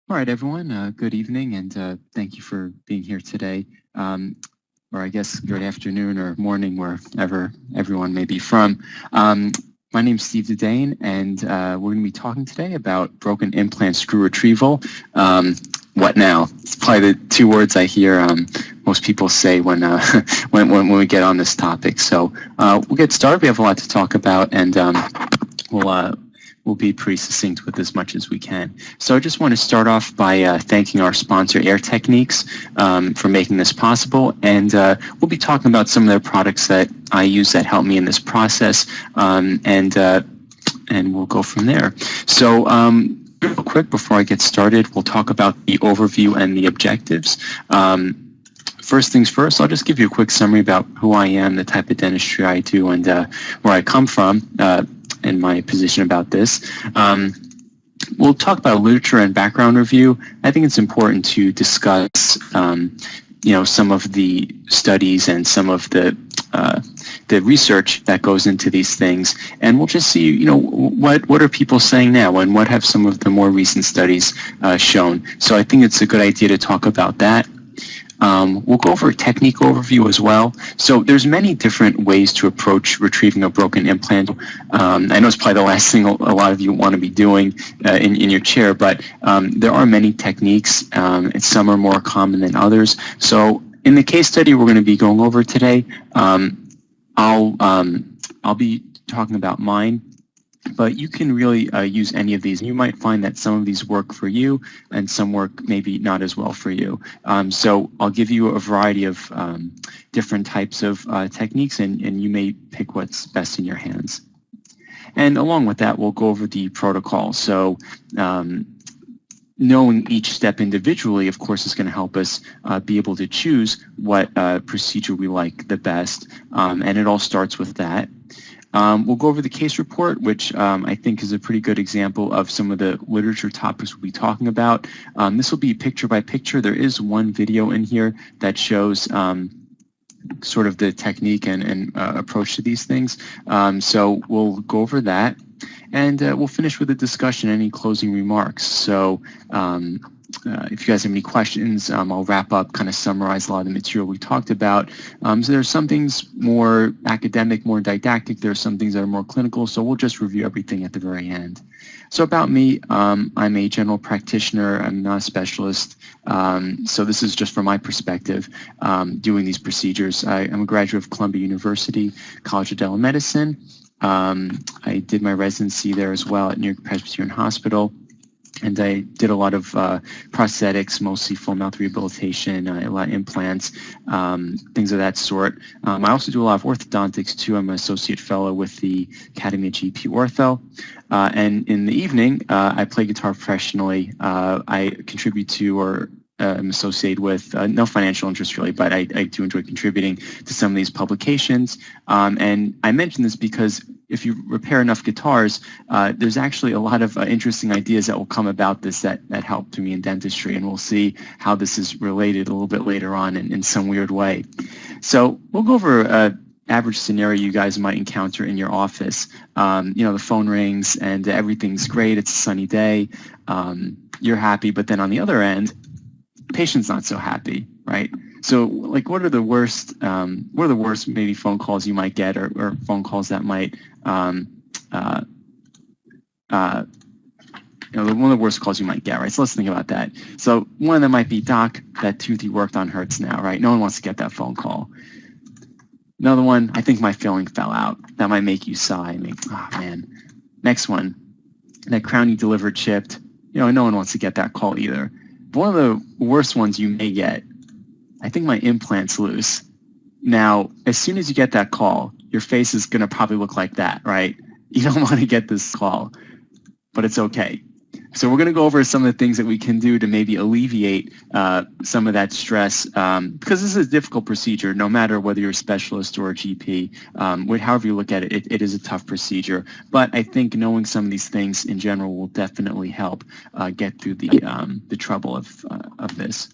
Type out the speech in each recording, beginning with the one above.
All right, everyone. Good evening, and thank you for being here today, or I guess good afternoon or morning, wherever everyone may be from. My name's Steve Dedane, and we're going to be talking today about broken implant screw retrieval. What now? It's probably the two words I hear most people say when, when we get on this topic. So we'll get started. We have a lot to talk about, and we'll be pretty succinct with as much as we can. So I just want to start off by thanking our sponsor, Air Techniques, for making this possible. And we'll be talking about some of their products that I use that help me in this process, and we'll go from there. So real quick, before I get started, we'll talk about the overview and the objectives. First things first, I'll just give you a quick summary about who I am, the type of dentistry I do, and where I come from. In my position about this. We'll talk about literature and background review. I think it's important to discuss, some of the studies and some of the research that goes into these things, and we'll just see, what are people saying now, and what have some of the more recent studies shown. So I think it's a good idea to talk about that. We'll go over a technique overview as well. So there's many different ways to approach retrieving a broken implant. I know it's probably the last thing a lot of you want to be doing in your chair, but there are many techniques, and some are more common than others. So in the case study we're going to be going over today, I'll be talking about mine. But you can really use any of these. You might find that some of these work for you and some work maybe not as well for you. So I'll give you a variety of different types of techniques, and you may pick what's best in your hands. And along with that, we'll go over the protocol. So knowing each step individually, of course, is going to help us be able to choose what procedure we like the best. And it all starts with that. We'll go over the case report, which I think is a pretty good example of some of the literature topics we'll be talking about. This will be picture by picture. There is one video in here that shows sort of the technique and approach to these things. So we'll go over that, and we'll finish with a discussion, any closing remarks. So if you guys have any questions, I'll wrap up, kind of summarize a lot of the material we talked about. So there's some things more academic, more didactic. There are some things that are more clinical. So we'll just review everything at the very end. So about me, I'm a general practitioner. I'm not a specialist. So this is just from my perspective, doing these procedures. I'm a graduate of Columbia University, College of Dental Medicine. I did my residency there as well at New York Presbyterian Hospital. And I did a lot of prosthetics, mostly full mouth rehabilitation, a lot of implants, things of that sort. I also do a lot of orthodontics too. I'm an associate fellow with the Academy of GP Ortho. And in the evening, I play guitar professionally. I contribute to or am associated with, no financial interest really, but I do enjoy contributing to some of these publications. And I mention this because if you repair enough guitars, there's actually a lot of interesting ideas that will come about this that helped me in dentistry, and we'll see how this is related a little bit later on in some weird way. So we'll go over an average scenario you guys might encounter in your office. The phone rings and everything's great, it's a sunny day, you're happy, but then on the other end, patient's not so happy, right? So, like, what are the worst maybe phone calls you might get, or phone calls that might, one of the worst calls you might get, right? So let's think about that. So one of them might be, Doc, that tooth you worked on hurts now, right? No one wants to get that phone call. Another one, I think my filling fell out. That might make you sigh. I mean, oh man. Next one, that crown you delivered chipped. No one wants to get that call either. But one of the worst ones you may get, I think my implant's loose. Now, as soon as you get that call, your face is going to probably look like that, right? You don't want to get this call, but it's okay. So we're going to go over some of the things that we can do to maybe alleviate some of that stress, because this is a difficult procedure, no matter whether you're a specialist or a GP. However you look at it, it is a tough procedure. But I think knowing some of these things in general will definitely help get through the trouble of this.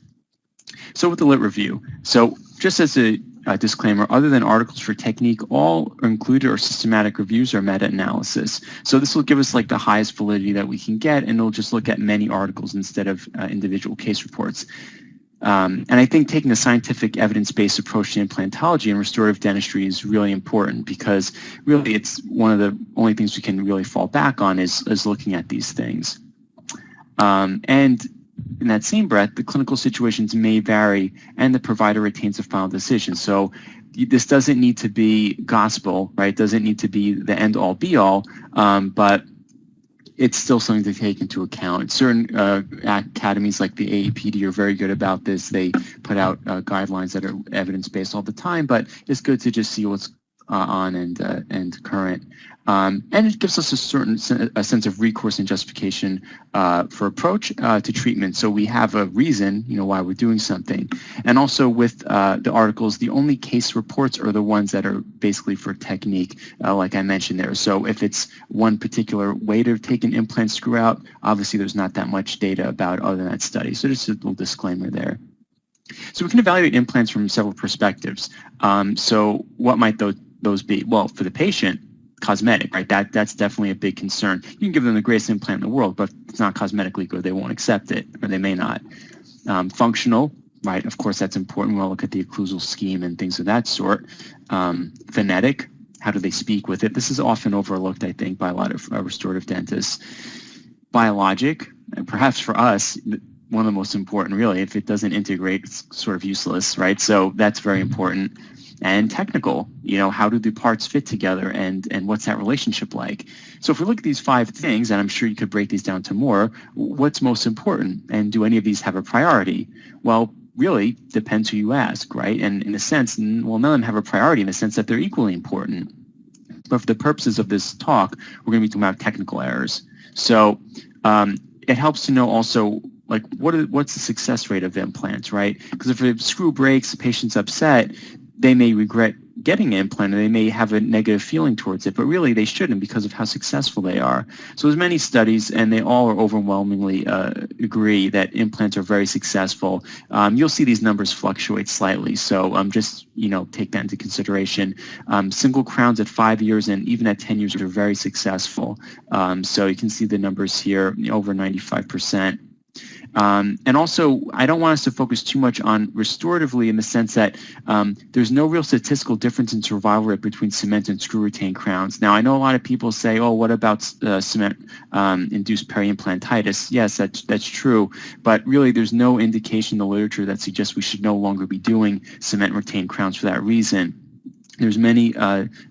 So with the lit review, so just as a disclaimer, other than articles for technique, all are included are systematic reviews or meta-analysis. So this will give us like the highest validity that we can get, and it'll just look at many articles instead of individual case reports. And I think taking a scientific evidence-based approach to implantology and restorative dentistry is really important, because really it's one of the only things we can really fall back on is looking at these things. And in that same breath, the clinical situations may vary and the provider retains a final decision. So this doesn't need to be gospel, right? It doesn't need to be the end-all be-all, but it's still something to take into account. Certain academies like the AAPD are very good about this. They put out guidelines that are evidence-based all the time, but it's good to just see what's on and current. And it gives us a sense of recourse and justification for approach to treatment. So we have a reason, why we're doing something. And also with the articles, the only case reports are the ones that are basically for technique, like I mentioned there. So if it's one particular way to take an implant screw out, obviously there's not that much data about other than that study. So just a little disclaimer there. So we can evaluate implants from several perspectives. So what might those be? Well, for the patient, cosmetic, right? That's definitely a big concern. You can give them the greatest implant in the world, but if it's not cosmetically good, they won't accept it, or they may not. Functional, right? Of course, that's important. We'll look at the occlusal scheme and things of that sort. Phonetic, how do they speak with it? This is often overlooked, I think, by a lot of restorative dentists. Biologic, and perhaps for us, one of the most important, really. If it doesn't integrate, it's sort of useless, right? So that's very important. And technical, how do the parts fit together, and what's that relationship like? So if we look at these 5 things, and I'm sure you could break these down to more, what's most important? And do any of these have a priority? Well, really depends who you ask, right? And in a sense, well, none of them have a priority in the sense that they're equally important. But for the purposes of this talk, we're going to be talking about technical errors. So it helps to know also, like, what's the success rate of implants, right? Because if a screw breaks, the patient's upset, they may regret getting an implant, and they may have a negative feeling towards it, but really they shouldn't, because of how successful they are. So there's many studies, and they all are overwhelmingly agree that implants are very successful. You'll see these numbers fluctuate slightly, so just take that into consideration. Single crowns at 5 years and even at 10 years are very successful. So you can see the numbers here, over 95%. And also, I don't want us to focus too much on restoratively, in the sense that there's no real statistical difference in survival rate between cement and screw-retained crowns. Now, I know a lot of people say, oh, what about cement-induced peri-implantitis? Yes, that's true, but really there's no indication in the literature that suggests we should no longer be doing cement-retained crowns for that reason. There's many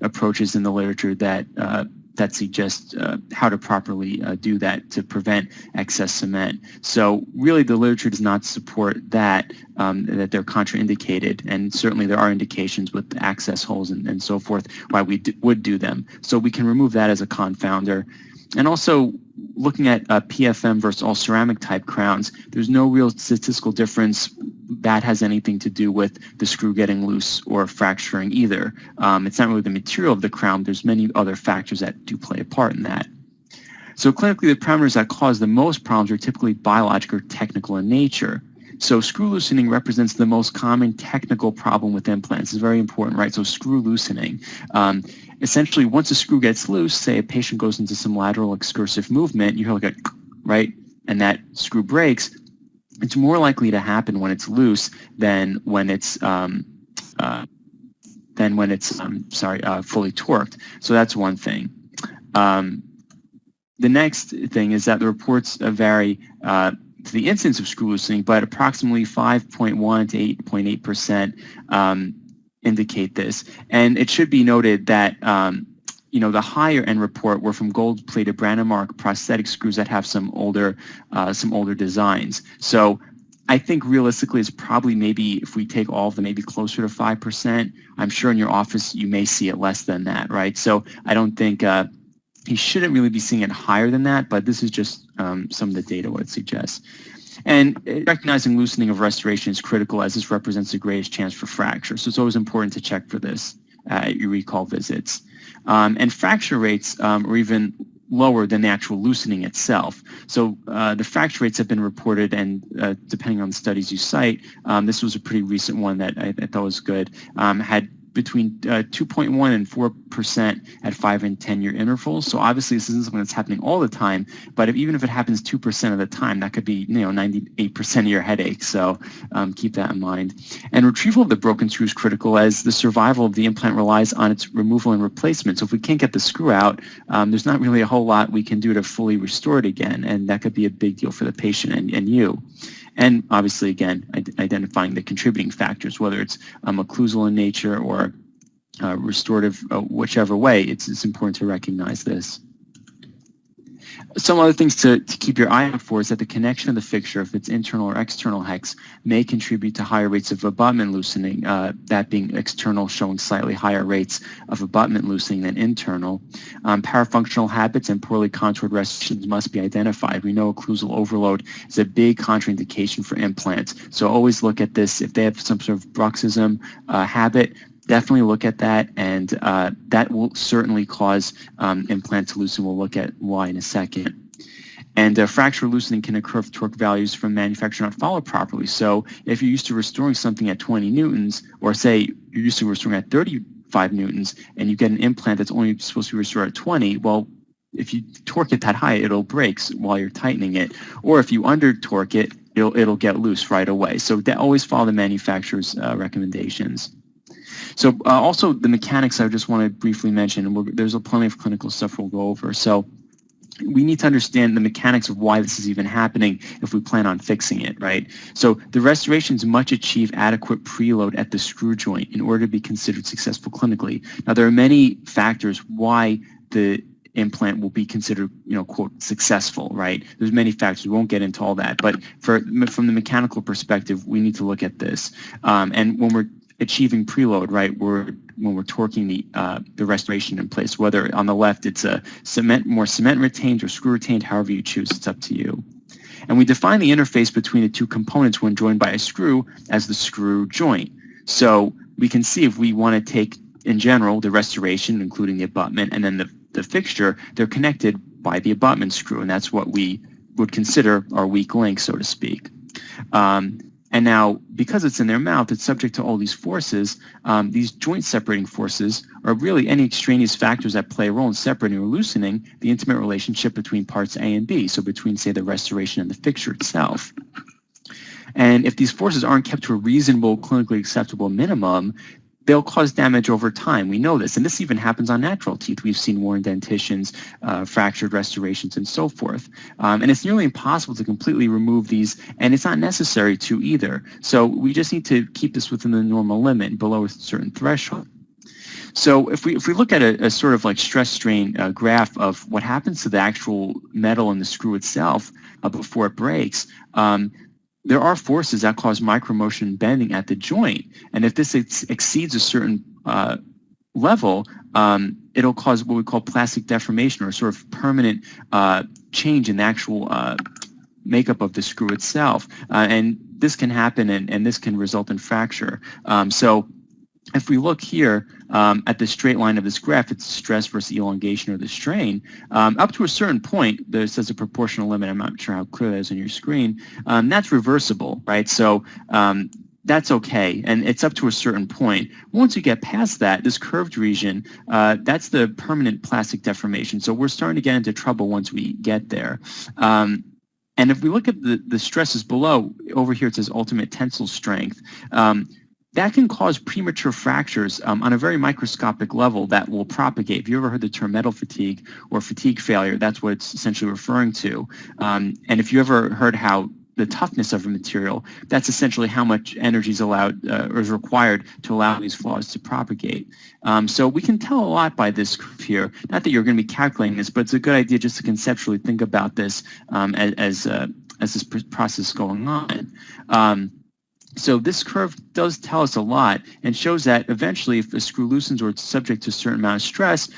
approaches in the literature that suggest how to properly do that to prevent excess cement. So really the literature does not support that, that they're contraindicated, and certainly there are indications with access holes and so forth why we would do them. So we can remove that as a confounder. And also, looking at PFM versus all ceramic type crowns, there's no real statistical difference that has anything to do with the screw getting loose or fracturing either. It's not really the material of the crown. There's many other factors that do play a part in that. So clinically, the parameters that cause the most problems are typically biological or technical in nature. So screw loosening represents the most common technical problem with implants. It's very important, right? So screw loosening. Essentially, once a screw gets loose, say a patient goes into some lateral excursive movement, you hear like a, right? And that screw breaks. It's more likely to happen when it's loose than when it's fully torqued. So that's one thing. The next thing is that the reports vary to the incidence of screw loosening, but approximately 5.1 to 8.8% indicate this. And it should be noted that the higher end report were from gold-plated Brandemark prosthetic screws that have some older designs. So I think realistically it's probably, maybe if we take all of them, maybe closer to 5%. I'm sure in your office you may see it less than that, right? So I don't think he shouldn't really be seeing it higher than that, but this is just some of the data, what it suggests. And recognizing loosening of restoration is critical, as this represents the greatest chance for fracture. So it's always important to check for this at your recall visits. And fracture rates, or even lower than the actual loosening itself. So the fracture rates have been reported, and depending on the studies you cite, this was a pretty recent one that I thought was good, had between 2.1 and 4% at 5 and 10-year intervals. So obviously this isn't something that's happening all the time, but even if it happens 2% of the time, that could be 98% of your headache. So keep that in mind. And retrieval of the broken screw is critical, as the survival of the implant relies on its removal and replacement. So if we can't get the screw out, there's not really a whole lot we can do to fully restore it again, and that could be a big deal for the patient and you. And obviously, again, identifying the contributing factors, whether it's occlusal in nature or restorative, whichever way, it's important to recognize this. Some other things to keep your eye out for is that the connection of the fixture, if it's internal or external hex, may contribute to higher rates of abutment loosening, that being external showing slightly higher rates of abutment loosening than internal. Parafunctional habits and poorly contoured restorations must be identified. We know occlusal overload is a big contraindication for implants, so always look at this. If they have some sort of bruxism habit, definitely look at that, and that will certainly cause implant to loosen. We'll look at why in a second. And fracture loosening can occur if torque values from manufacturer not followed properly. So if you're used to restoring something at 20 newtons, or say you're used to restoring at 35 newtons, and you get an implant that's only supposed to be restored at 20, well, if you torque it that high, it'll break while you're tightening it. Or if you under torque it, it'll get loose right away. So always follow the manufacturer's recommendations. So also the mechanics I just want to briefly mention, and there's plenty of clinical stuff we'll go over. So we need to understand the mechanics of why this is even happening if we plan on fixing it, right? So the restorations must achieve adequate preload at the screw joint in order to be considered successful clinically. Now, there are many factors why the implant will be considered, quote, successful, right? There's many factors. We won't get into all that, but from the mechanical perspective, we need to look at this. And when we're achieving preload, right, when we're torquing the restoration in place, whether on the left it's a more cement retained or screw retained, however you choose, it's up to you. And we define the interface between the two components when joined by a screw as the screw joint. So we can see if we want to take, in general, the restoration, including the abutment, and then the fixture, they're connected by the abutment screw, and that's what we would consider our weak link, so to speak. And now, because it's in their mouth, it's subject to all these forces. These joint separating forces are really any extraneous factors that play a role in separating or loosening the intimate relationship between parts A and B, so between, say, the restoration and the fixture itself. And if these forces aren't kept to a reasonable, clinically acceptable minimum, they'll cause damage over time. We know this, and this even happens on natural teeth. We've seen worn dentitions, fractured restorations, and so forth. And it's nearly impossible to completely remove these, and it's not necessary to either. So we just need to keep this within the normal limit, below a certain threshold. So if we look at a sort of like stress-strain graph of what happens to the actual metal in the screw itself before it breaks, there are forces that cause micromotion bending at the joint, and if this exceeds a certain level, it'll cause what we call plastic deformation, or a sort of permanent change in the actual makeup of the screw itself, and this can happen, and this can result in fracture. So if we look here at the straight line of this graph, it's stress versus elongation or the strain. Up to a certain point, there says a proportional limit. I'm not sure how clear that is on your screen. That's reversible, right? So that's okay, and it's up to a certain point. Once you get past that, this curved region, that's the permanent plastic deformation. So we're starting to get into trouble once we get there. And if we look at the stresses below, over here it says ultimate tensile strength. That can cause premature fractures on a very microscopic level that will propagate. If you ever heard the term metal fatigue or fatigue failure, that's what it's essentially referring to. And if you ever heard how the toughness of a material, that's essentially how much energy is allowed or is required to allow these flaws to propagate. So we can tell a lot by this curve here. Not that you're going to be calculating this, but it's a good idea just to conceptually think about this as this process is going on. So this curve does tell us a lot and shows that eventually if a screw loosens or it's subject to a certain amount of stress,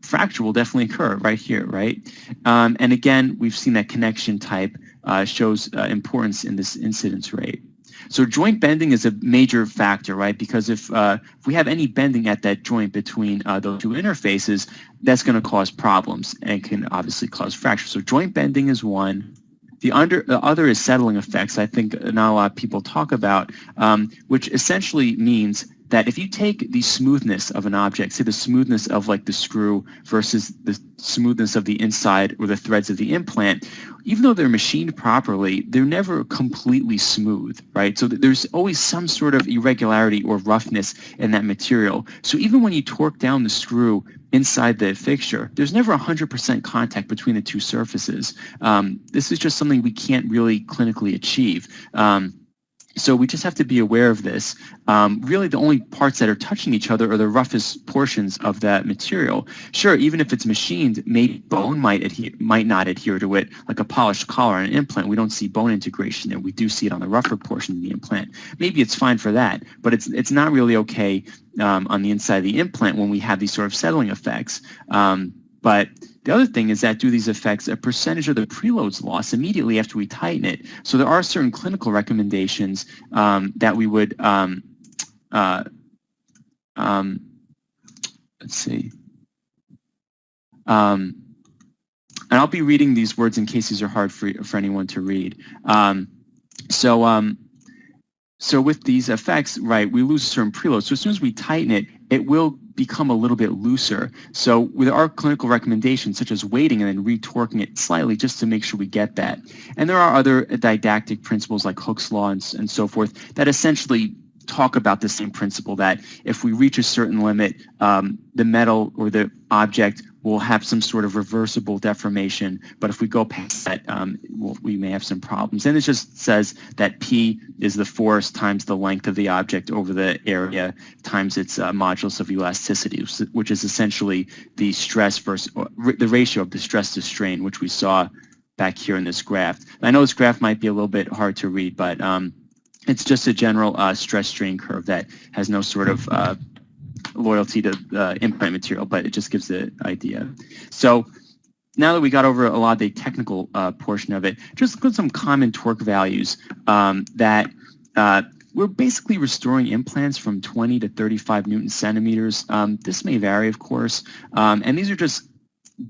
fracture will definitely occur right here, right? And again, we've seen that connection type shows importance in this incidence rate. So joint bending is a major factor, right? Because if we have any bending at that joint between those two interfaces, that's going to cause problems and can obviously cause fractures. So joint bending is one. The other is settling effects. I think not a lot of people talk about, which essentially means that if you take the smoothness of an object, say the smoothness of like the screw versus the smoothness of the inside or the threads of the implant, even though they're machined properly, they're never completely smooth, right? So there's always some sort of irregularity or roughness in that material. So even when you torque down the screw inside the fixture, there's never 100% contact between the two surfaces. This is just something we can't really clinically achieve. So we just have to be aware of this. Really, the only parts that are touching each other are the roughest portions of that material. Sure, even if it's machined, maybe bone might not adhere to it, like a polished collar on an implant. We don't see bone integration there. We do see it on the rougher portion of the implant. Maybe it's fine for that, but it's not really okay on the inside of the implant when we have these sort of settling effects. But the other thing is that due to these effects, a percentage of the preload's lost immediately after we tighten it. So there are certain clinical recommendations that we would, let's see. And I'll be reading these words in case these are hard for anyone to read. So with these effects, right, we lose a certain preload. So as soon as we tighten it, it will become a little bit looser. So with our clinical recommendations, such as waiting and then retorquing it slightly just to make sure we get that. And there are other didactic principles like Hooke's law and so forth that essentially talk about the same principle, that if we reach a certain limit, the metal or the object will have some sort of reversible deformation, but if we go past that, we may have some problems. And it just says that P is the force times the length of the object over the area times its modulus of elasticity, which is essentially the stress versus the ratio of the stress to strain, which we saw back here in this graph. I know this graph might be a little bit hard to read, but it's just a general stress strain curve that has no sort of loyalty to implant material, but it just gives the idea. So now that we got over a lot of the technical portion of it, just look at some common torque values that we're basically restoring implants from 20 to 35 Newton centimeters. This may vary, of course, and these are just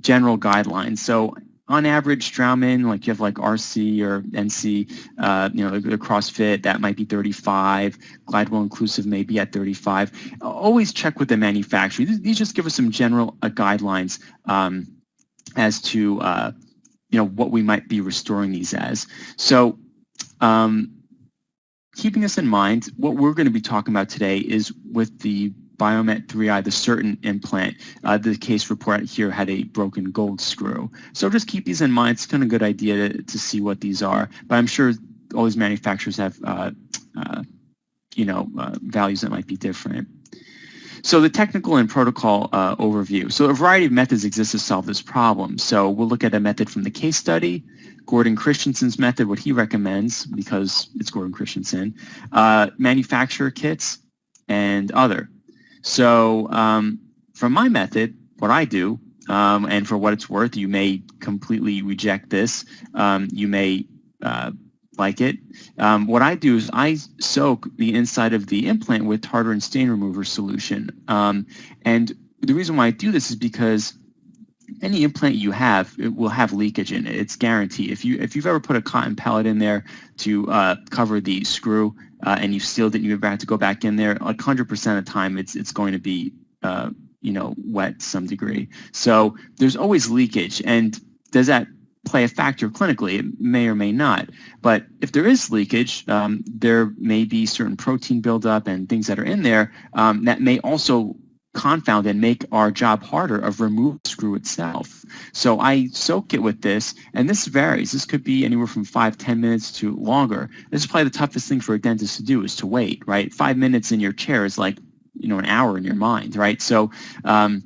general guidelines. So on average, Straumann, like you have like RC or NC, the CrossFit, that might be 35. Glidewell Inclusive may be at 35. Always check with the manufacturer. These just give us some general guidelines as to what we might be restoring these as. So keeping this in mind, what we're going to be talking about today is with the Biomet 3i, the certain implant. The case report here had a broken gold screw. So just keep these in mind. It's kind of a good idea to see what these are. But I'm sure all these manufacturers have, values that might be different. So the technical and protocol overview. So a variety of methods exist to solve this problem. So we'll look at a method from the case study, Gordon Christensen's method, what he recommends, because it's Gordon Christensen, manufacturer kits, and other. So from my method, what I do, and for what it's worth, you may completely reject this. You may like it. What I do is I soak the inside of the implant with tartar and stain remover solution. And the reason why I do this is because any implant you have, it will have leakage in it. It's guaranteed. If you've ever put a cotton pellet in there to cover the screw and you've sealed it and you ever had to go back in there, like 100% of the time it's going to be wet to some degree. So there's always leakage. And does that play a factor clinically? It may or may not. But if there is leakage, there may be certain protein buildup and things that are in there that may also confound and make our job harder of remove the screw itself. So I soak it with this, and this varies. This could be anywhere from 5-10 minutes to longer. This is probably the toughest thing for a dentist to do, is to wait, right? 5 minutes in your chair is like, an hour in your mind, right? So I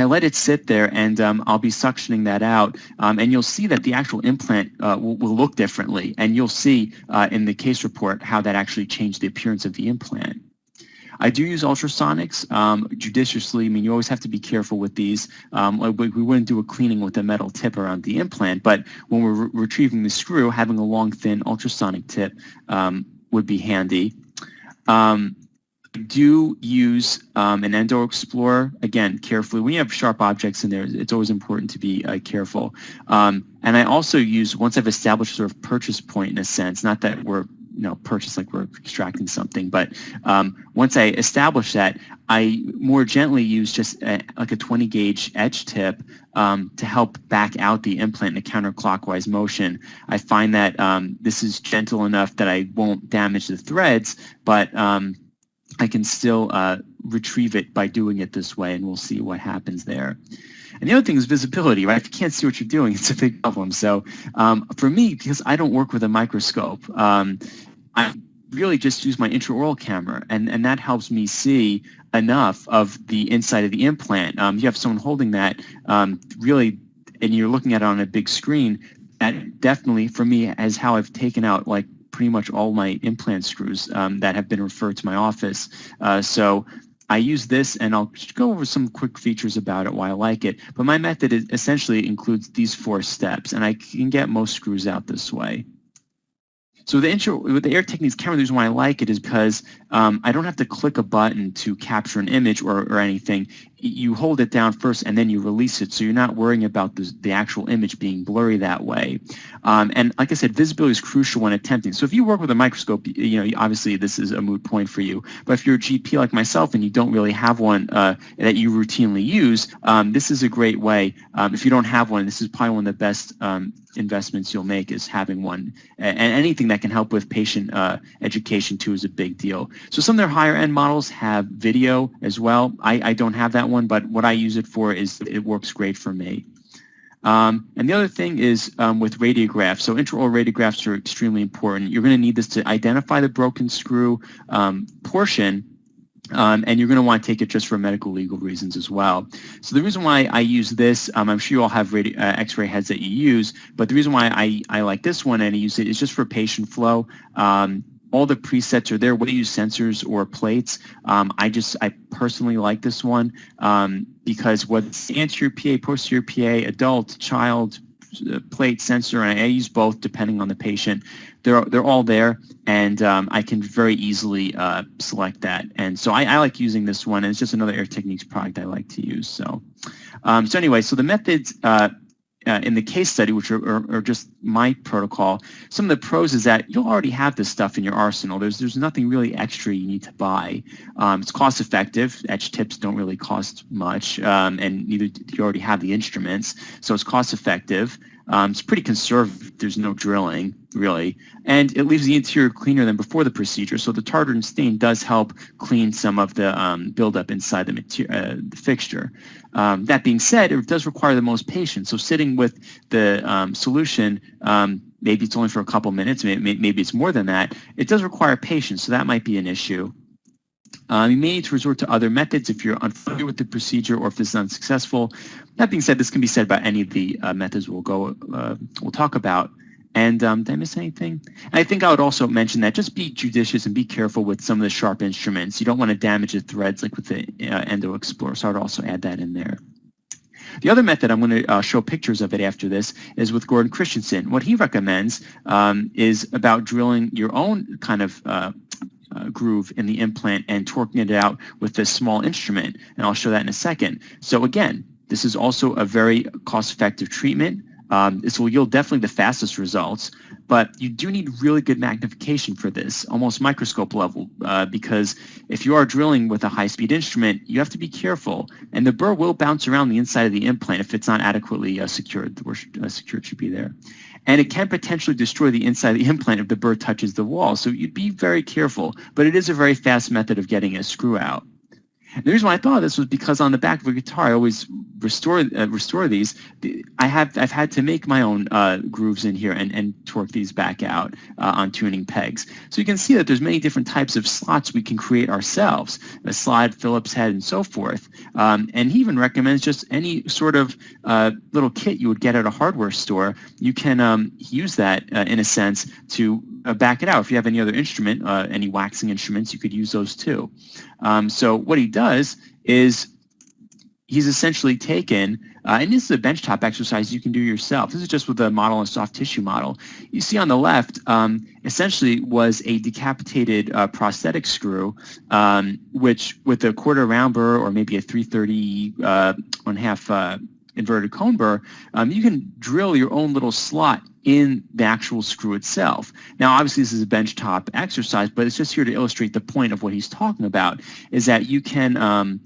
let it sit there, and I'll be suctioning that out, and you'll see that the actual implant will look differently, and you'll see in the case report how that actually changed the appearance of the implant. I do use ultrasonics judiciously. I mean, you always have to be careful with these. We wouldn't do a cleaning with a metal tip around the implant, but when we're retrieving the screw, having a long, thin ultrasonic tip would be handy. Do use an endo explorer, again, carefully. When you have sharp objects in there, it's always important to be careful. And I also use, once I've established sort of purchase point in a sense, not that we're purchase like we're extracting something, but once I establish that, I more gently use just like a 20 gauge edge tip to help back out the implant in a counterclockwise motion. I find that this is gentle enough that I won't damage the threads, but I can still retrieve it by doing it this way, and we'll see what happens there. And the other thing is visibility, right? If you can't see what you're doing, it's a big problem. So for me, because I don't work with a microscope, I really just use my intraoral camera, and that helps me see enough of the inside of the implant. You have someone holding that really, and you're looking at it on a big screen. That definitely, for me, is how I've taken out like pretty much all my implant screws that have been referred to my office. So I use this, and I'll go over some quick features about it, why I like it. But my method essentially includes these 4 steps, and I can get most screws out this way. So with the Air Techniques camera, the reason why I like it is because I don't have to click a button to capture an image or anything. You hold it down first and then you release it, so you're not worrying about the actual image being blurry that way. And like I said, visibility is crucial when attempting. So if you work with a microscope, obviously this is a moot point for you. But if you're a GP like myself and you don't really have one that you routinely use, this is a great way. If you don't have one, this is probably one of the best investments you'll make, is having one. And anything that can help with patient education too is a big deal. So some of their higher end models have video as well. I don't have that one, but what I use it for is it works great for me. And the other thing is with radiographs. So intraoral radiographs are extremely important. You're going to need this to identify the broken screw portion, and you're going to want to take it just for medical legal reasons as well. So the reason why I use this, I'm sure you all have x-ray heads that you use, but the reason why I like this one and I use it is just for patient flow. All the presets are there, whether you use sensors or plates. I personally like this one because whether it's anterior PA, posterior PA, adult, child, plate, sensor, and I use both depending on the patient. They're all there, and I can very easily select that. And so I like using this one, and it's just another Air Techniques product I like to use. So, anyway, so the methods in the case study, which are just my protocol, some of the pros is that you'll already have this stuff in your arsenal. There's nothing really extra you need to buy. It's cost effective. Etch tips don't really cost much, and neither do you already have the instruments, so it's cost effective. It's pretty conservative. There's no drilling, really. And it leaves the interior cleaner than before the procedure, so the tartar and stain does help clean some of the buildup inside the fixture. That being said, it does require the most patience. So sitting with the solution, maybe it's only for a couple minutes, maybe it's more than that, it does require patience, so that might be an issue. You may need to resort to other methods if you're unfamiliar with the procedure or if this is unsuccessful. That being said, this can be said about any of the methods we'll talk about. And did I miss anything? And I think I would also mention that just be judicious and be careful with some of the sharp instruments. You don't want to damage the threads like with the Endo Explorer, so I would also add that in there. The other method, I'm going to show pictures of it after this, is with Gordon Christensen. What he recommends is about drilling your own kind of groove in the implant and torquing it out with this small instrument, and I'll show that in a second. So again, this is also a very cost-effective treatment. This will yield definitely the fastest results, but you do need really good magnification for this, almost microscope level, because if you are drilling with a high-speed instrument, you have to be careful, and the burr will bounce around the inside of the implant if it's not adequately secured. The word secured should be there. And it can potentially destroy the inside of the implant if the burr touches the wall, so you'd be very careful, but it is a very fast method of getting a screw out. And the reason why I thought of this was because on the back of a guitar, I always restore these. I've had to make my own grooves in here and torque these back out on tuning pegs. So you can see that there's many different types of slots we can create ourselves, a slide, Phillips head, and so forth. And he even recommends just any sort of little kit you would get at a hardware store. You can use that in a sense to back it out. If you have any other instrument, any waxing instruments, you could use those too. So what he does is he's essentially taken And this is a benchtop exercise you can do yourself. This is just with a model, a soft tissue model. You see on the left, essentially was a decapitated prosthetic screw, which with a quarter round burr or maybe a 330 1/2 inverted cone burr, you can drill your own little slot in the actual screw itself. Now, obviously, this is a benchtop exercise, but it's just here to illustrate the point of what he's talking about, is that you can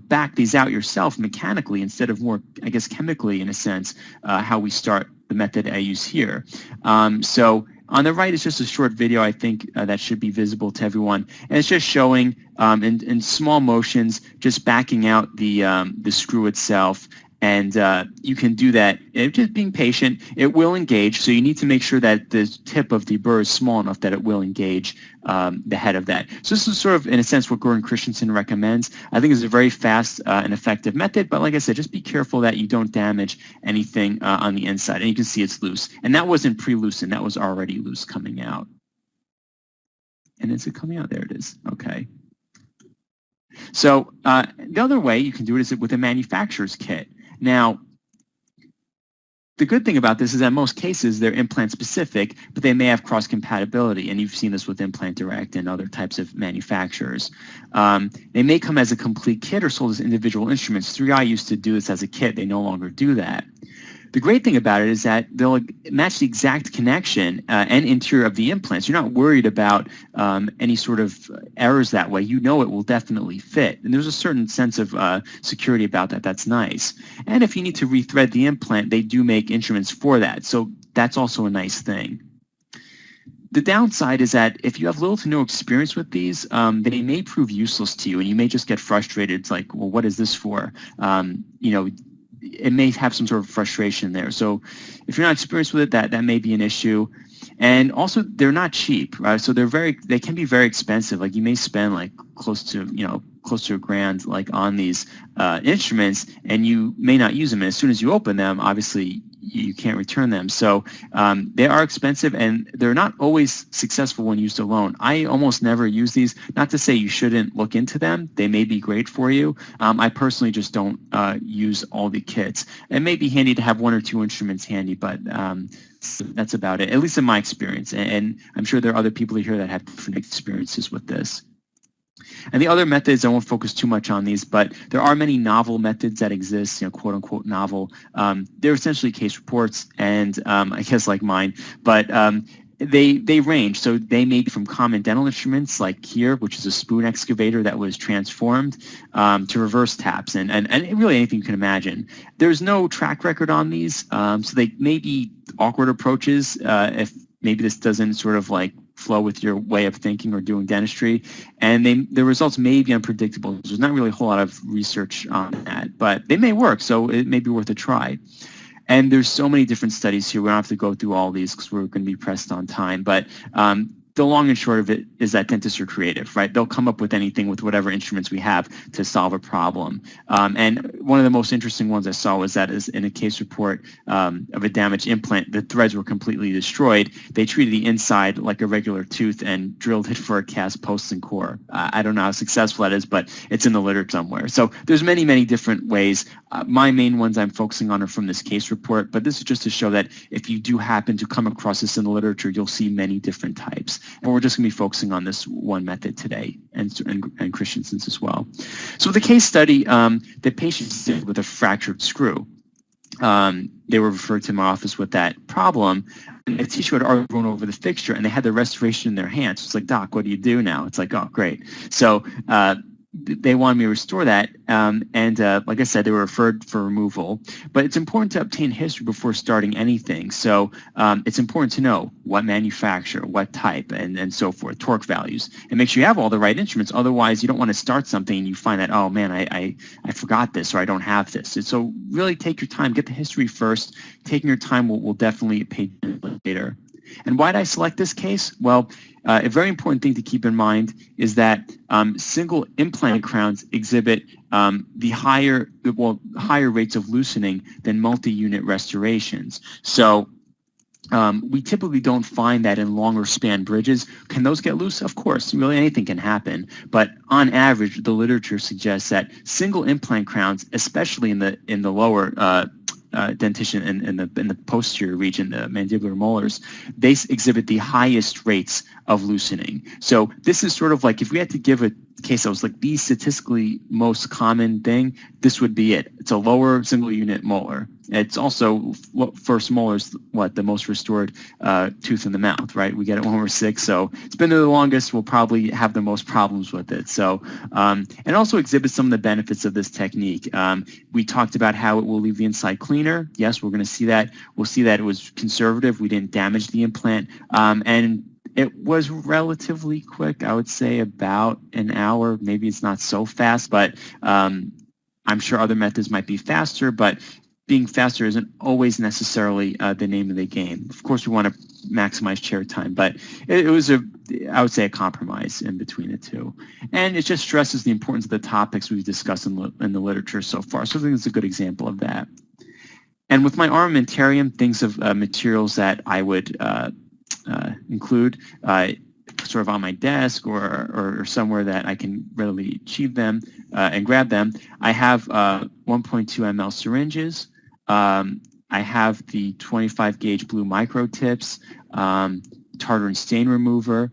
back these out yourself mechanically instead of more, I guess, chemically, in a sense, how we start the method I use here. So on the right is just a short video, I think, that should be visible to everyone. And it's just showing in small motions, just backing out the screw itself. And you can do that just being patient. It will engage, so you need to make sure that the tip of the burr is small enough that it will engage the head of that. So this is sort of, in a sense, what Gordon Christensen recommends. I think it's a very fast and effective method, but like I said, just be careful that you don't damage anything on the inside. And you can see it's loose. And that wasn't pre-loosened. That was already loose coming out. And is it coming out? There it is. Okay. So the other way you can do it is with a manufacturer's kit. Now, the good thing about this is that in most cases they're implant specific, but they may have cross compatibility, and you've seen this with Implant Direct and other types of manufacturers. They may come as a complete kit or sold as individual instruments. 3i used to do this as a kit. They no longer do that. The great thing about it is that they'll match the exact connection and interior of the implants. You're not worried about any sort of errors that way. You know it will definitely fit. And there's a certain sense of security about that. That's nice. And if you need to rethread the implant, they do make instruments for that. So that's also a nice thing. The downside is that if you have little to no experience with these, they may prove useless to you, and you may just get frustrated. It's like, well, what is this for? It may have some sort of frustration there. So if you're not experienced with it, that may be an issue. And also, they're not cheap, right? So they can be very expensive. Like you may spend like close to $1,000 like on these instruments, and you may not use them. And as soon as you open them, obviously you can't return them. So they are expensive, and they're not always successful when used alone. I almost never use these. Not to say you shouldn't look into them. They may be great for you. I personally just don't use all the kits. It may be handy to have 1 or 2 instruments handy, but that's about it, at least in my experience. And I'm sure there are other people here that have different experiences with this. And the other methods, I won't focus too much on these, but there are many novel methods that exist, quote unquote novel. They're essentially case reports, and I guess like mine, but they range. So they made from common dental instruments like here, which is a spoon excavator that was transformed, to reverse taps and really anything you can imagine. There's no track record on these, so they may be awkward approaches if maybe this doesn't sort of like flow with your way of thinking or doing dentistry, and the results may be unpredictable. There's not really a whole lot of research on that, but they may work, so it may be worth a try. And there's so many different studies here. We don't have to go through all these because we're going to be pressed on time, but the long and short of it is that dentists are creative, right? They'll come up with anything with whatever instruments we have to solve a problem. And one of the most interesting ones I saw was that is in a case report of a damaged implant, the threads were completely destroyed. They treated the inside like a regular tooth and drilled it for a cast post and core. I don't know how successful that is, but it's in the literature somewhere. So there's many, many different ways. My main ones I'm focusing on are from this case report, but this is just to show that if you do happen to come across this in the literature, you'll see many different types. And we're just going to be focusing on this one method today, and Christensen's as well. So the case study, the patients did with a fractured screw. They were referred to my office with that problem. And the tissue had already grown over the fixture, and they had the restoration in their hands. It's like, Doc, what do you do now? It's like, oh, great. So they wanted me to restore that, and like I said, they were referred for removal. But it's important to obtain history before starting anything. So it's important to know what manufacturer, what type, and so forth, torque values, and make sure you have all the right instruments. Otherwise, you don't want to start something and you find that, oh man, I forgot this, or I don't have this. And so really take your time, get the history first. Taking your time will definitely pay later. And why did I select this case? Well, a very important thing to keep in mind is that single implant crowns exhibit higher rates of loosening than multi-unit restorations. So We typically don't find that in longer span bridges. Can those get loose? Of course, really anything can happen. But on average, the literature suggests that single implant crowns, especially in the lower dentition in the posterior region, the mandibular molars, they exhibit the highest rates of loosening. So this is sort of like if we had to give a case that was like the statistically most common thing, this would be it. It's a lower single unit molar. It's also, first molar is what, the most restored tooth in the mouth, right? We get it when we're 6, so it's been there the longest. We'll probably have the most problems with it. So, and also exhibits some of the benefits of this technique. We talked about how it will leave the inside cleaner. Yes, we're going to see that. We'll see that it was conservative. We didn't damage the implant. And it was relatively quick. I would say about an hour. Maybe it's not so fast, but I'm sure other methods might be faster, but being faster isn't always necessarily the name of the game. Of course, we want to maximize chair time, but it was I would say a compromise in between the two. And it just stresses the importance of the topics we've discussed in the literature so far. So I think it's a good example of that. And with my armamentarium, things of materials that I would include sort of on my desk or somewhere that I can readily achieve them and grab them. I have 1.2 ml syringes. I have the 25 gauge blue micro tips, tartar and stain remover,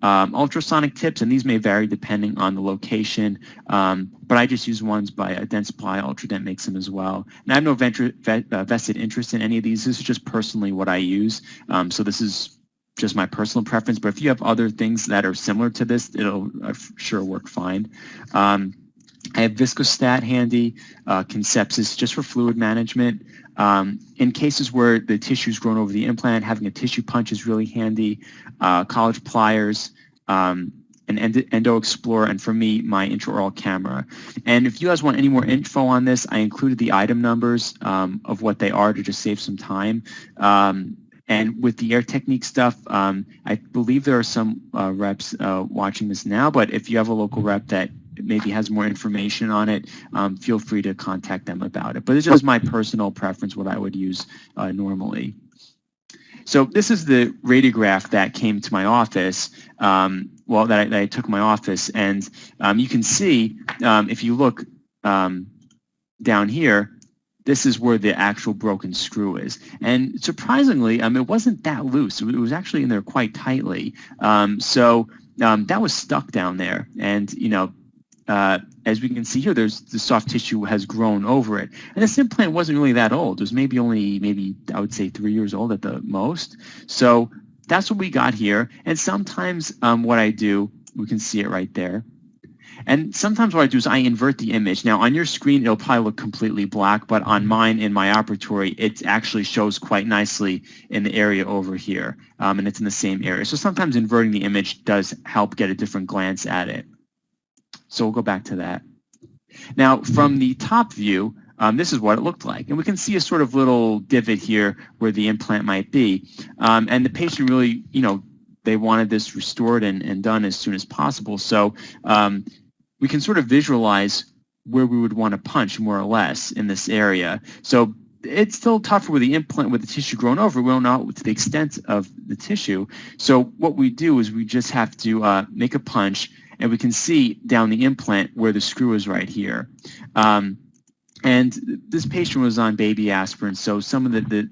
ultrasonic tips, and these may vary depending on the location, but I just use ones by Dentsply. Ultradent makes them as well. And I have no vested interest in any of these. This is just personally what I use. So this is just my personal preference, but if you have other things that are similar to this, it'll sure work fine. I have Viscostat handy, Concepsis just for fluid management. In cases where the tissue's grown over the implant, having a tissue punch is really handy. College pliers, an Endo Explorer, and for me, my intraoral camera. And if you guys want any more info on this, I included the item numbers of what they are to just save some time. And with the Air Technique stuff, I believe there are some reps watching this now, but if you have a local rep that maybe has more information on it, feel free to contact them about it. But it's just my personal preference, what I would use normally. So this is the radiograph that came to my office, that I took in my office. And you can see, if you look down here, this is where the actual broken screw is. And surprisingly, it wasn't that loose. It was actually in there quite tightly. So that was stuck down there. And, as we can see here, the soft tissue has grown over it. And this implant wasn't really that old. It was maybe I would say 3 years old at the most. So that's what we got here. And sometimes what I do, we can see it right there. And sometimes what I do is I invert the image. Now, on your screen, it'll probably look completely black, but on mine, in my operatory, it actually shows quite nicely in the area over here, and it's in the same area. So sometimes inverting the image does help get a different glance at it. So we'll go back to that. Now, from the top view, this is what it looked like. And we can see a sort of little divot here where the implant might be. And the patient really, they wanted this restored and done as soon as possible. So we can sort of visualize where we would want to punch more or less in this area. So it's still tougher with the implant, with the tissue grown over. We don't know to the extent of the tissue. So what we do is we just have to make a punch, and we can see down the implant where the screw is right here. And this patient was on baby aspirin, so some of the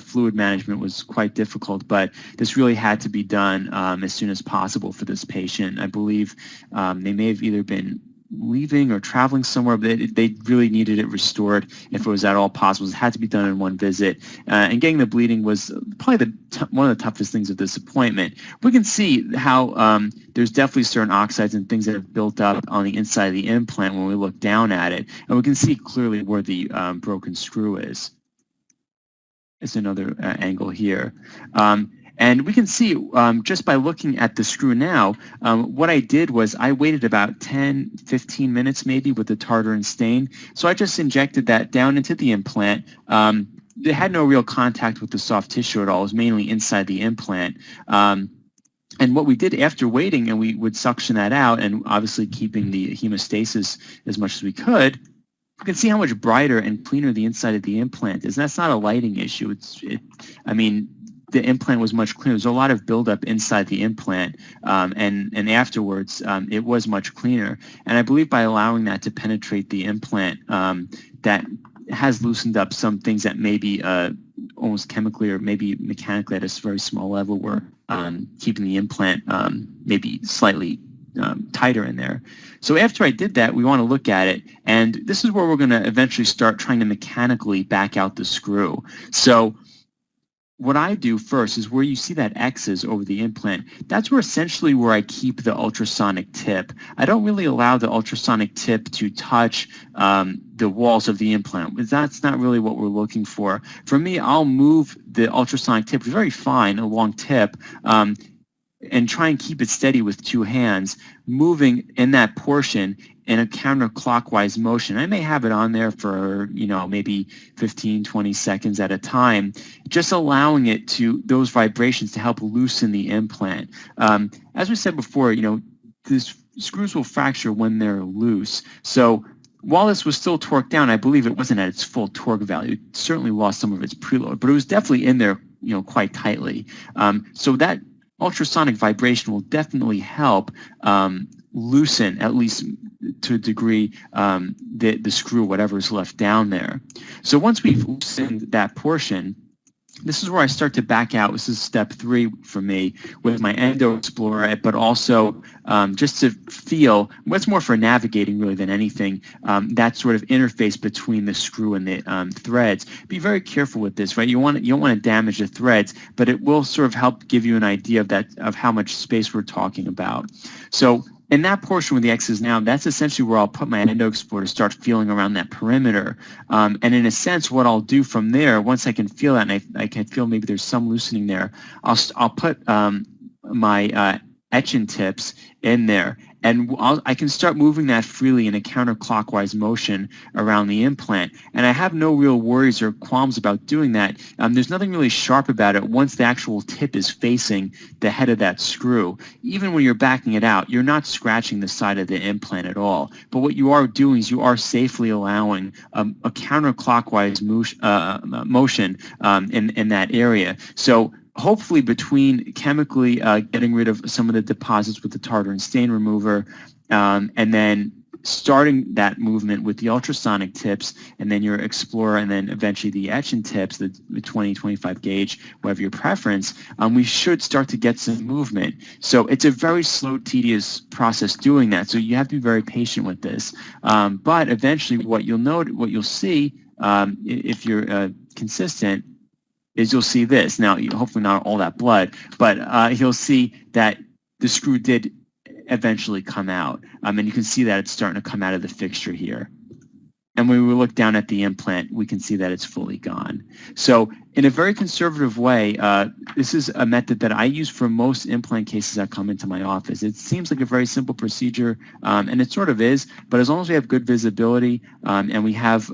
fluid management was quite difficult, but this really had to be done as soon as possible for this patient. I believe they may have either been leaving or traveling somewhere, but they really needed it restored if it was at all possible. It had to be done in one visit. And getting the bleeding was probably one of the toughest things of this appointment. We can see how there's definitely certain oxides and things that have built up on the inside of the implant when we look down at it. And we can see clearly where the broken screw is. It's another angle here. And we can see just by looking at the screw now, what I did was I waited about 10, 15 minutes maybe with the tartar and stain. So I just injected that down into the implant. It had no real contact with the soft tissue at all. It was mainly inside the implant. And what we did after waiting, and we would suction that out and obviously keeping the hemostasis as much as we could, you can see how much brighter and cleaner the inside of the implant is. And that's not a lighting issue. I mean, the implant was much cleaner. There's a lot of buildup inside the implant, and afterwards it was much cleaner. And I believe by allowing that to penetrate the implant, that has loosened up some things that maybe almost chemically or maybe mechanically at a very small level were keeping the implant maybe slightly tighter in there. So after I did that, we want to look at it, and this is where we're going to eventually start trying to mechanically back out the screw. So what I do first is where you see that X's over the implant, that's where essentially where I keep the ultrasonic tip. I don't really allow the ultrasonic tip to touch the walls of the implant. That's not really what we're looking for. For me, I'll move the ultrasonic tip, very fine, a long tip, and try and keep it steady with two hands, moving in that portion in a counterclockwise motion. I may have it on there for, maybe 15, 20 seconds at a time, just allowing it to, those vibrations to help loosen the implant. As we said before, these screws will fracture when they're loose. So while this was still torqued down, I believe it wasn't at its full torque value. It certainly lost some of its preload, but it was definitely in there, quite tightly. So that ultrasonic vibration will definitely help loosen, at least to a degree, the screw, whatever's left down there. So once we've loosened that portion, this is where I start to back out. This is step 3 for me with my endo explorer, but also just to feel, what's more for navigating really than anything, that sort of interface between the screw and the threads. Be very careful with this, right? You don't want to damage the threads, but it will sort of help give you an idea of how much space we're talking about. So in that portion where the X is now, that's essentially where I'll put my endo explorer to start feeling around that perimeter. And in a sense, what I'll do from there, once I can feel that, and I can feel maybe there's some loosening there, I'll put my etching tips in there, and I can start moving that freely in a counterclockwise motion around the implant. And I have no real worries or qualms about doing that. There's nothing really sharp about it once the actual tip is facing the head of that screw. Even when you're backing it out, you're not scratching the side of the implant at all. But what you are doing is you are safely allowing a counterclockwise motion in that area. So hopefully between chemically getting rid of some of the deposits with the tartar and stain remover, and then starting that movement with the ultrasonic tips, and then your explorer, and then eventually the etching tips, the 20, 25 gauge, whatever your preference, we should start to get some movement. So it's a very slow, tedious process doing that. So you have to be very patient with this. But eventually what you'll see, if you're consistent, is you'll see this. Now, hopefully not all that blood, but you'll see that the screw did eventually come out. And you can see that it's starting to come out of the fixture here. And when we look down at the implant, we can see that it's fully gone. So in a very conservative way, this is a method that I use for most implant cases that come into my office. It seems like a very simple procedure, and it sort of is, but as long as we have good visibility and we have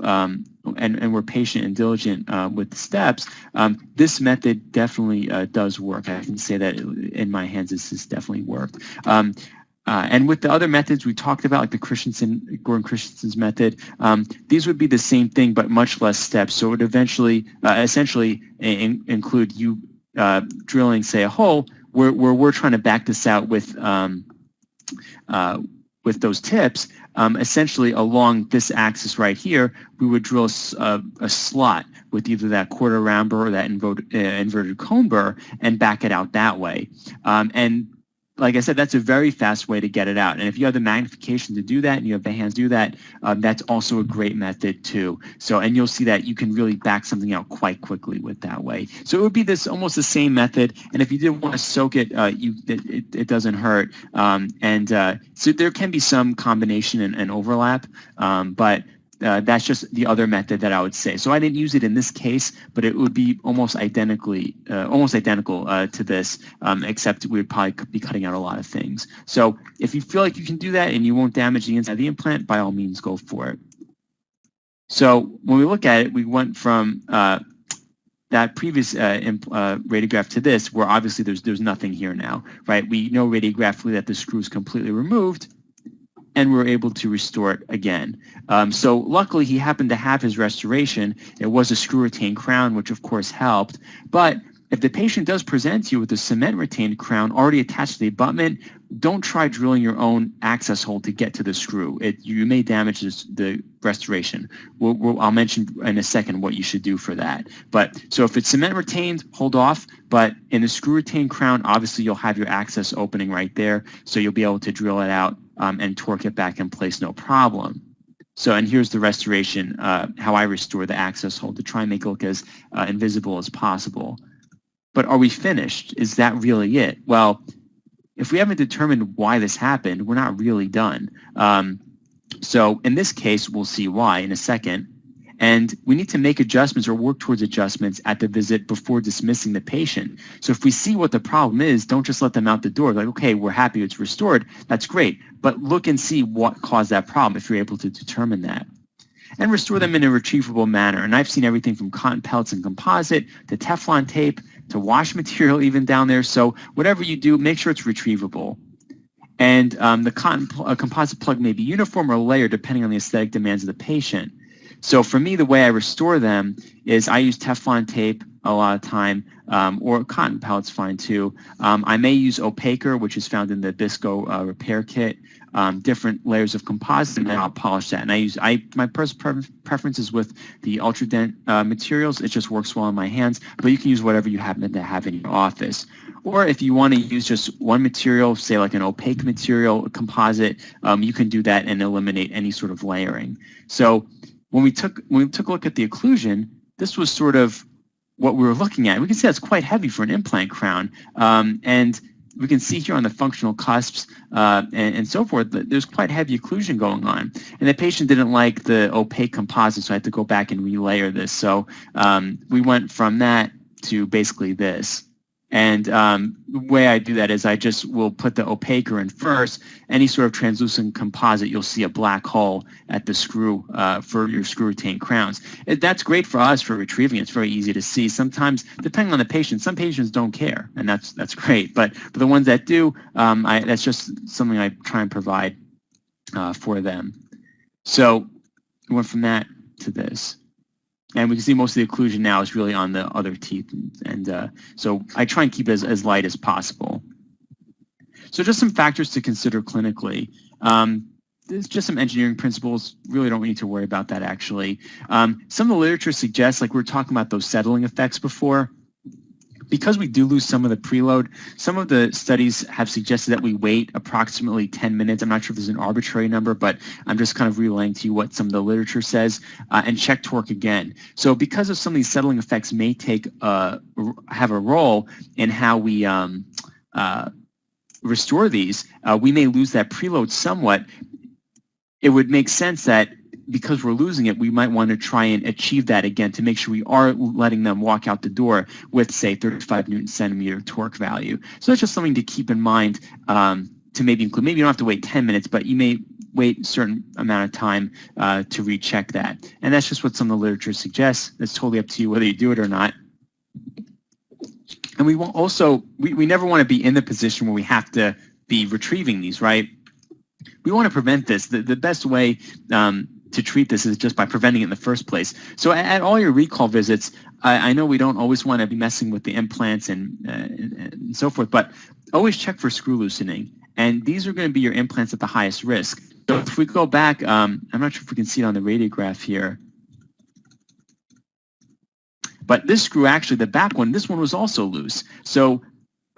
and we're patient and diligent with the steps, this method definitely does work. I can say that in my hands, this has definitely worked. And with the other methods we talked about, like the Gordon Christensen's method, these would be the same thing, but much less steps. So it would eventually, essentially include you drilling, say, a hole where we're trying to back this out with those tips. Essentially along this axis right here, we would drill a slot with either that quarter round burr or that inverted cone burr and back it out that way. And like I said, that's a very fast way to get it out. And if you have the magnification to do that and you have the hands do that, that's also a great method too. So, and you'll see that you can really back something out quite quickly with that way. So it would be this almost the same method. And if you did want to soak it, it doesn't hurt. So there can be some combination and overlap, but that's just the other method that I would say. So I didn't use it in this case, but it would be almost identical to this, except we would probably be cutting out a lot of things. So if you feel like you can do that and you won't damage the inside of the implant, by all means, go for it. So when we look at it, we went from that previous radiograph to this, where obviously there's nothing here now, right? We know radiographically that the screw is completely removed, and we're able to restore it again. So luckily, he happened to have his restoration. It was a screw-retained crown, which of course helped. But if the patient does present to you with a cement-retained crown already attached to the abutment, don't try drilling your own access hole to get to the screw. You may damage the restoration. I'll mention in a second what you should do for that. But so if it's cement-retained, hold off. But in the screw-retained crown, obviously you'll have your access opening right there, so you'll be able to drill it out and torque it back in place, no problem. So, and here's the restoration, how I restore the access hole to try and make it look as invisible as possible. But are we finished? Is that really it? Well, if we haven't determined why this happened, we're not really done. So in this case, we'll see why in a second. And we need to make adjustments or work towards adjustments at the visit before dismissing the patient. So if we see what the problem is, don't just let them out the door. Like, okay, we're happy it's restored. That's great. But look and see what caused that problem if you're able to determine that. And restore them in a retrievable manner. And I've seen everything from cotton pellets and composite to Teflon tape to wash material even down there. So whatever you do, make sure it's retrievable. And the composite plug may be uniform or layered depending on the aesthetic demands of the patient. So for me, the way I restore them is I use Teflon tape a lot of time, or cotton pellet's fine too. I may use opaquer, which is found in the Bisco repair kit, different layers of composite, and then I'll polish that. And my personal preference is with the Ultradent materials. It just works well in my hands, but you can use whatever you happen to have in your office. Or if you want to use just one material, say like an opaque material, a composite, you can do that and eliminate any sort of layering. So when we took a look at the occlusion, this was sort of what we were looking at. We can see that's quite heavy for an implant crown. And we can see here on the functional cusps and so forth that there's quite heavy occlusion going on. And the patient didn't like the opaque composite, so I had to go back and relayer this. So we went from that to basically this. And the way I do that is I just will put the opaquer in first. Any sort of translucent composite, you'll see a black hole at the screw for your screw retained crowns. That's great for us for retrieving. It's very easy to see. Sometimes, depending on the patient, some patients don't care, and that's great. But for the ones that do, that's just something I try and provide for them. So we went from that to this. And we can see most of the occlusion now is really on the other teeth. And so I try and keep it as light as possible. So just some factors to consider clinically. There's just some engineering principles. Really don't need to worry about that, actually. Some of the literature suggests, like we were talking about those settling effects before, because we do lose some of the preload, some of the studies have suggested that we wait approximately 10 minutes. I'm not sure if there's an arbitrary number, but I'm just kind of relaying to you what some of the literature says, and check torque again. So because of some of these settling effects may have a role in how we restore these, we may lose that preload somewhat. It would make sense that because we're losing it, we might want to try and achieve that again to make sure we are letting them walk out the door with, say, 35 Newton centimeter torque value. So that's just something to keep in mind to maybe include. Maybe you don't have to wait 10 minutes, but you may wait a certain amount of time to recheck that. And that's just what some of the literature suggests. It's totally up to you whether you do it or not. And we will also, we never want to be in the position where we have to be retrieving these, right? We want to prevent this. The best way to treat this is just by preventing it in the first place. So at all your recall visits, I know we don't always want to be messing with the implants and so forth, but always check for screw loosening. And these are going to be your implants at the highest risk. So if we go back, I'm not sure if we can see it on the radiograph here, but this screw, actually, the back one, this one was also loose. So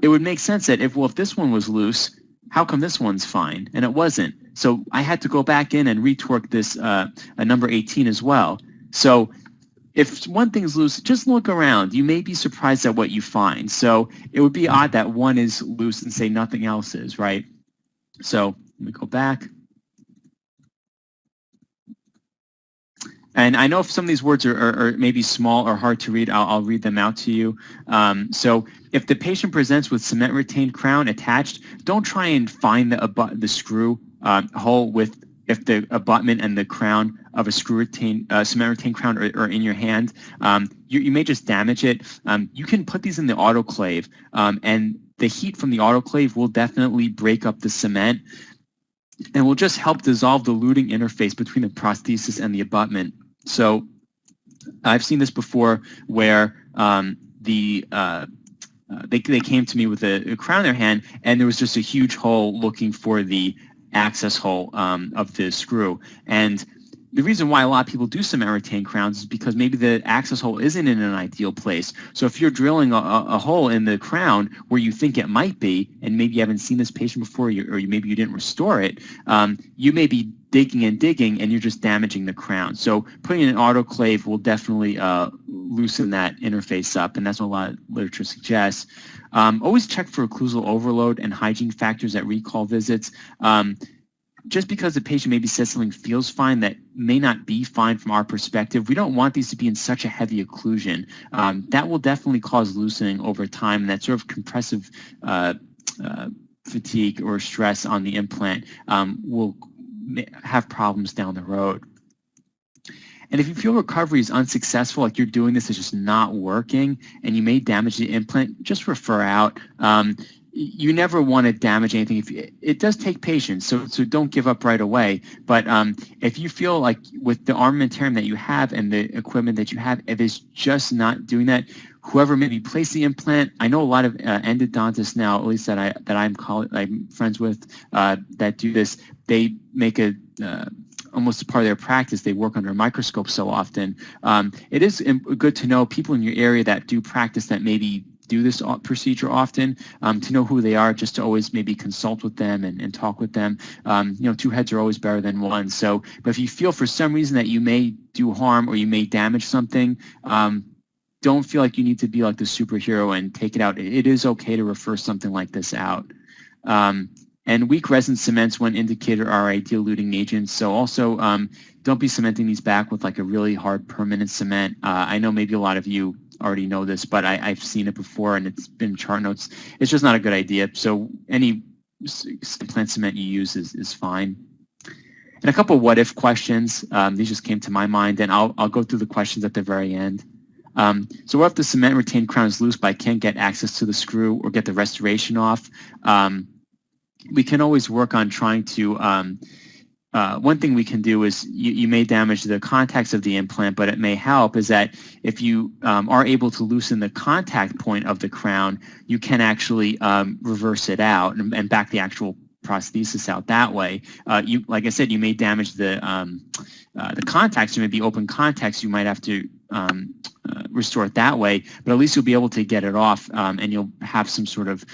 it would make sense that if this one was loose, how come this one's fine? And it wasn't. So I had to go back in and retorque this a number 18 as well. So if one thing's loose, just look around. You may be surprised at what you find. So it would be odd that one is loose and say nothing else is, right? So let me go back. And I know if some of these words are maybe small or hard to read, I'll read them out to you. So if the patient presents with cement retained crown attached, don't try and find the screw hole if the abutment and the crown of a cement retained crown are in your hand. You may just damage it. You can put these in the autoclave, and the heat from the autoclave will definitely break up the cement and will just help dissolve the luting interface between the prosthesis and the abutment. So I've seen this before where the they came to me with a crown in their hand, and there was just a huge hole looking for the access hole of the screw. And the reason why a lot of people do cement retained crowns is because maybe the access hole isn't in an ideal place. So if you're drilling a hole in the crown where you think it might be, and maybe you haven't seen this patient before, or maybe you didn't restore it, you may be digging and digging, and you're just damaging the crown. So putting in an autoclave will definitely loosen that interface up, and that's what a lot of literature suggests. Always check for occlusal overload and hygiene factors at recall visits. Just because the patient maybe says something feels fine, that may not be fine from our perspective. We don't want these to be in such a heavy occlusion. That will definitely cause loosening over time, and that sort of compressive fatigue or stress on the implant will have problems down the road. And if you feel recovery is unsuccessful, like you're doing this, it's just not working, and you may damage the implant, just refer out. You never want to damage anything. It does take patience, so don't give up right away. But if you feel like with the armamentarium that you have and the equipment that you have, if it's just not doing that, whoever maybe placed the implant, I know a lot of endodontists now, at least that I'm friends with, that do this. They make a almost a part of their practice. They work under a microscope so often. It is good to know people in your area that do practice that maybe do this procedure often, to know who they are, just to always maybe consult with them and talk with them. Two heads are always better than one. So, but if you feel for some reason that you may do harm or you may damage something, don't feel like you need to be like the superhero and take it out. It is okay to refer something like this out. And weak resin cements, when indicated, are ideal luting agents. So also, don't be cementing these back with like a really hard permanent cement. I know maybe a lot of you already know this, but I've seen it before, and it's been chart notes. It's just not a good idea. So any implant cement you use is fine. And a couple of what-if questions. These just came to my mind, and I'll go through the questions at the very end. So what if the cement retained crown is loose, but I can't get access to the screw or get the restoration off? We can always work on trying to, one thing we can do is you may damage the contacts of the implant, but it may help is that if you are able to loosen the contact point of the crown, you can actually reverse it out and back the actual prosthesis out that way. Like I said, you may damage the contacts. There may be open contacts. You might have to restore it that way, but at least you'll be able to get it off, and you'll have some sort of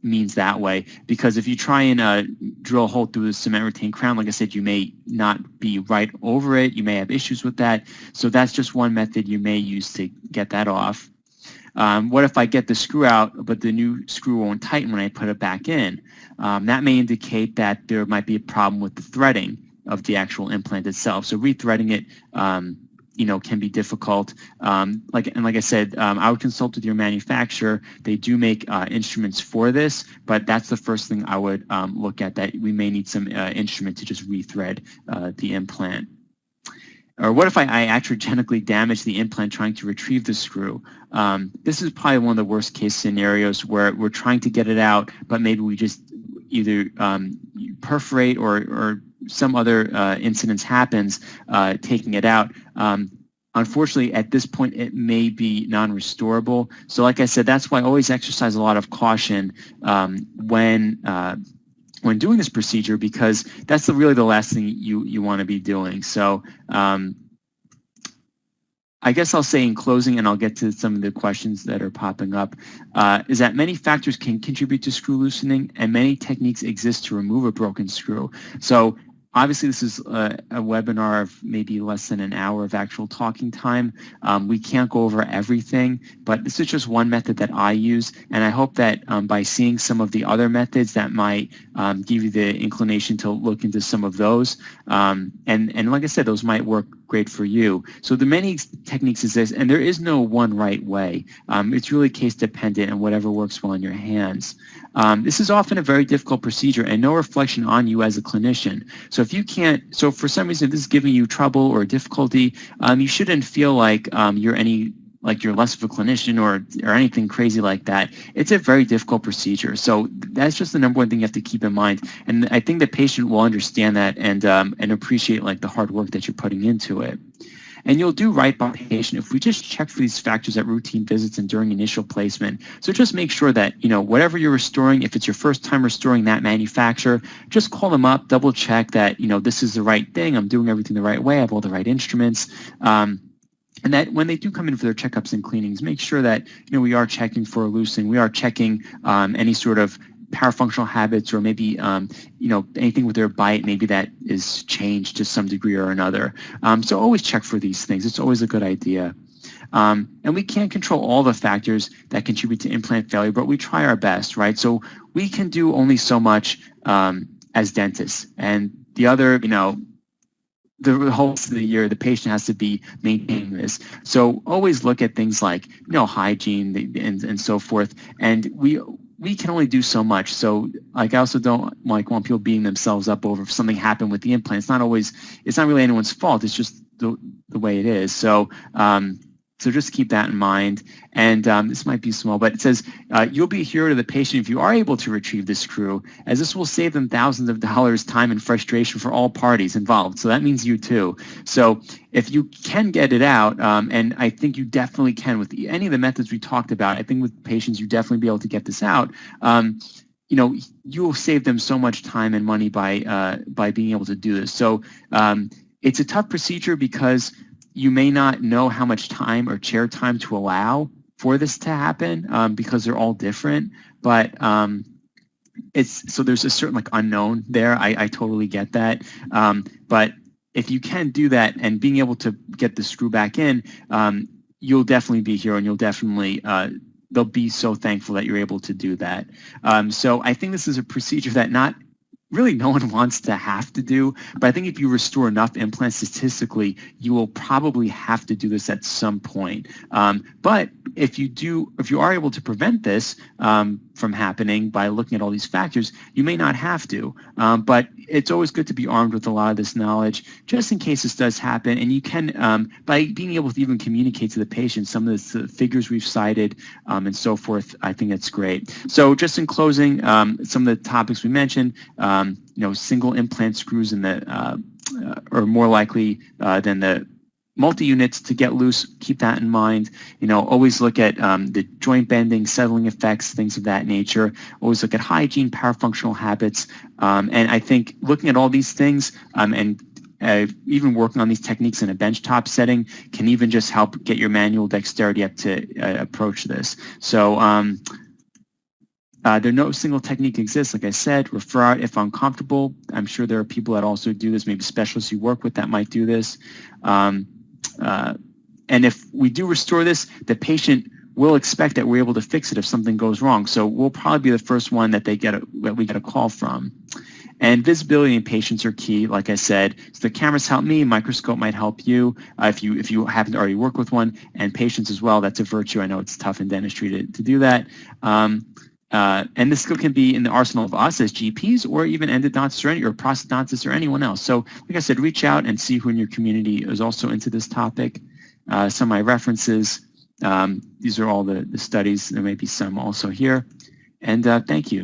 means that way. Because if you try and drill a hole through the cement retained crown, like I said, you may not be right over it. You may have issues with that. So that's just one method you may use to get that off. What if I get the screw out, but the new screw won't tighten when I put it back in? That may indicate that there might be a problem with the threading of the actual implant itself. So rethreading it, can be difficult. Like I said, I would consult with your manufacturer. They do make instruments for this, but that's the first thing I would look at, that we may need some instrument to just rethread the implant. Or what if I iatrogenically damage the implant trying to retrieve the screw? This is probably one of the worst case scenarios where we're trying to get it out, but maybe we just either perforate or some other incidents happens taking it out. Unfortunately, at this point, it may be non-restorable. So like I said, that's why I always exercise a lot of caution when doing this procedure, because that's really the last thing you want to be doing. So I guess I'll say in closing, and I'll get to some of the questions that are popping up, is that many factors can contribute to screw loosening, and many techniques exist to remove a broken screw. So obviously, this is a webinar of maybe less than an hour of actual talking time. We can't go over everything, but this is just one method that I use, and I hope that by seeing some of the other methods, that might give you the inclination to look into some of those. And like I said, those might work great for you. So the many techniques exist, and there is no one right way. It's really case dependent and whatever works well in your hands. This is often a very difficult procedure and no reflection on you as a clinician. So if you can't, so for some reason if this is giving you trouble or difficulty, you shouldn't feel like you're less of a clinician or anything crazy like that. It's a very difficult procedure. So that's just the number one thing you have to keep in mind. And I think the patient will understand that and appreciate like the hard work that you're putting into it. And you'll do right by the patient if we just check for these factors at routine visits and during initial placement. So just make sure that, whatever you're restoring, if it's your first time restoring that manufacturer, just call them up, double check that, this is the right thing, I'm doing everything the right way, I have all the right instruments. And that when they do come in for their checkups and cleanings, make sure that, we are checking for loosening, we are checking any sort of parafunctional habits, or maybe, anything with their bite, maybe that is changed to some degree or another. So always check for these things. It's always a good idea. And we can't control all the factors that contribute to implant failure, but we try our best, right? So we can do only so much as dentists. And the other, the whole of the year, the patient has to be maintaining this. So always look at things like, hygiene and so forth. And we can only do so much. So I also don't want people beating themselves up over if something happened with the implant. It's not really anyone's fault. It's just the way it is. So so just keep that in mind. And this might be small, but it says, you'll be a hero to the patient if you are able to retrieve the screw, as this will save them thousands of dollars, time, and frustration for all parties involved. So that means you too. So if you can get it out, and I think you definitely can with any of the methods we talked about, I think with patients, you definitely be able to get this out. You will save them so much time and money by being able to do this. So it's a tough procedure because you may not know how much time or chair time to allow for this to happen because they're all different. But so there's a certain unknown there. I totally get that. But if you can do that and being able to get the screw back in, you'll definitely be here, and you'll definitely they'll be so thankful that you're able to do that. So I think this is a procedure that really no one wants to have to do, but I think if you restore enough implants statistically, you will probably have to do this at some point. But if you are able to prevent this from happening by looking at all these factors, you may not have to. But it's always good to be armed with a lot of this knowledge, just in case this does happen. And you can, by being able to even communicate to the patient some of the figures we've cited and so forth, I think that's great. So just in closing, some of the topics we mentioned, single implant screws in are more likely than the multi-units to get loose. Keep that in mind. Always look at the joint bending, settling effects, things of that nature. Always look at hygiene, parafunctional habits. And I think looking at all these things and even working on these techniques in a benchtop setting can even just help get your manual dexterity up to approach this. So no single technique exists. Like I said, refer out if uncomfortable. I'm sure there are people that also do this, maybe specialists you work with that might do this. And if we do restore this, the patient will expect that we're able to fix it if something goes wrong. So we'll probably be the first one that we get a call from. And visibility in patients are key, like I said. So the cameras help me, microscope might help you if you happen to already work with one, and patients as well. That's a virtue. I know it's tough in dentistry to do that. And this skill can be in the arsenal of us as GPs, or even endodontists or prosthodontists or anyone else. So like I said, reach out and see who in your community is also into this topic. Some of my references, these are all the studies. There may be some also here. And thank you.